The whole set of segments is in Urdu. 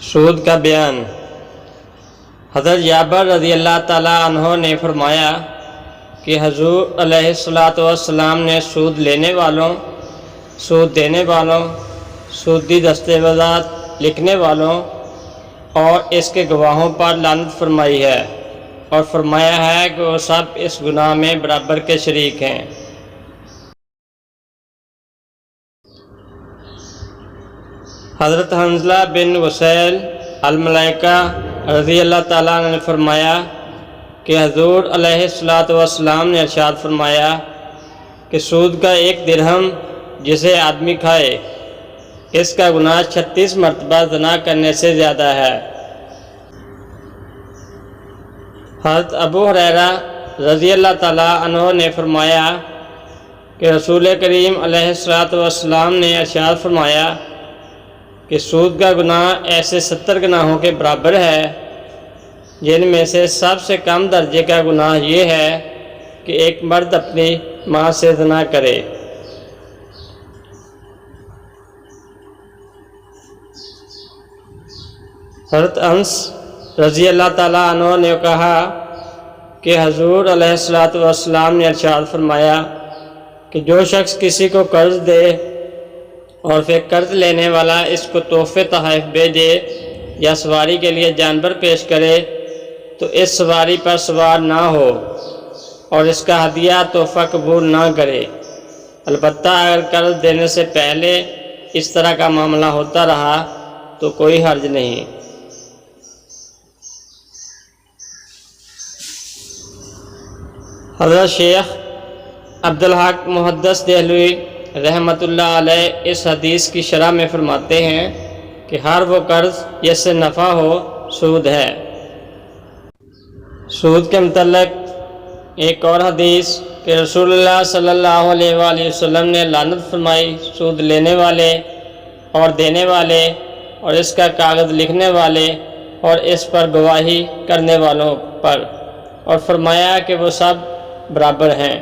سود کا بیان۔ حضرت جابر رضی اللہ تعالیٰ عنہ نے فرمایا کہ حضور علیہ السلام نے سود لینے والوں، سود دینے والوں، سودی دستاویزات لکھنے والوں اور اس کے گواہوں پر لعنت فرمائی ہے، اور فرمایا ہے کہ وہ سب اس گناہ میں برابر کے شریک ہیں۔ حضرت حنظلہ بن وسیل الملائکہ رضی اللہ تعالیٰ عنہ نے فرمایا کہ حضور علیہ السلام نے ارشاد فرمایا کہ سود کا 1 درہم جسے آدمی کھائے، اس کا گناہ 36 مرتبہ زنا کرنے سے زیادہ ہے۔ حضرت ابو ہریرہ رضی اللہ تعالیٰ عنہ نے فرمایا کہ رسول کریم علیہ السلام نے ارشاد فرمایا کہ سود کا گناہ ایسے 70 گناہوں کے برابر ہے، جن میں سے سب سے کم درجے کا گناہ یہ ہے کہ ایک مرد اپنی ماں سے زنا کرے۔ حضرت انس رضی اللہ تعالیٰ عنہ نے کہا کہ حضور علیہ السلام نے ارشاد فرمایا کہ جو شخص کسی کو قرض دے اور پھر قرض لینے والا اس کو تحفے تحائف بھیجے یا سواری کے لیے جانور پیش کرے تو اس سواری پر سوار نہ ہو اور اس کا ہدیہ تحفہ قبول نہ کرے، البتہ اگر قرض دینے سے پہلے اس طرح کا معاملہ ہوتا رہا تو کوئی حرج نہیں۔ حضرت شیخ عبدالحق محدث دہلوی رحمۃ اللہ علیہ اس حدیث کی شرح میں فرماتے ہیں کہ ہر وہ قرض جس سے نفع ہو سود ہے۔ سود کے متعلق ایک اور حدیث کہ رسول اللہ صلی اللہ علیہ وآلہ وسلم نے لعنت فرمائی سود لینے والے اور دینے والے اور اس کا کاغذ لکھنے والے اور اس پر گواہی کرنے والوں پر، اور فرمایا کہ وہ سب برابر ہیں۔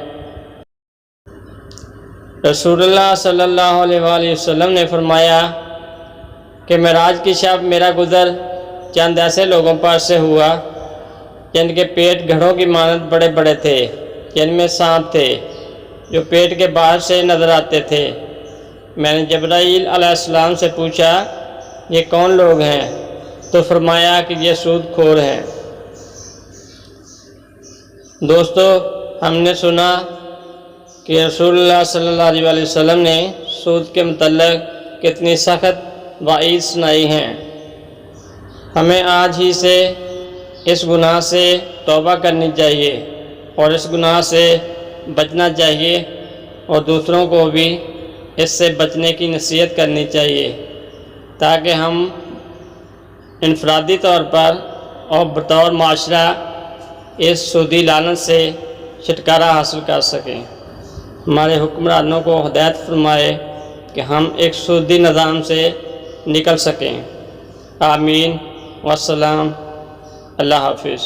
رسول اللہ صلی اللہ علیہ وآلہ وسلم نے فرمایا کہ معراج کی شب میرا گزر چند ایسے لوگوں پر سے ہوا جن کے پیٹ گھڑوں کی مانند بڑے بڑے تھے، جن میں سانپ تھے جو پیٹ کے باہر سے نظر آتے تھے۔ میں نے جبرائیل علیہ السلام سے پوچھا یہ کون لوگ ہیں؟ تو فرمایا کہ یہ سود خور ہیں۔ دوستو، ہم نے سنا کہ رسول اللہ صلی اللہ علیہ وآلہ وسلم نے سود کے متعلق کتنی سخت وعید سنائی ہیں۔ ہمیں آج ہی سے اس گناہ سے توبہ کرنی چاہیے اور اس گناہ سے بچنا چاہیے، اور دوسروں کو بھی اس سے بچنے کی نصیحت کرنی چاہیے تاکہ ہم انفرادی طور پر اور بطور معاشرہ اس سودی لعنت سے چھٹکارا حاصل کر سکیں۔ ہمارے حکمرانوں کو ہدایت فرمائے کہ ہم ایک سودی نظام سے نکل سکیں۔ آمین والسلام۔ اللہ حافظ۔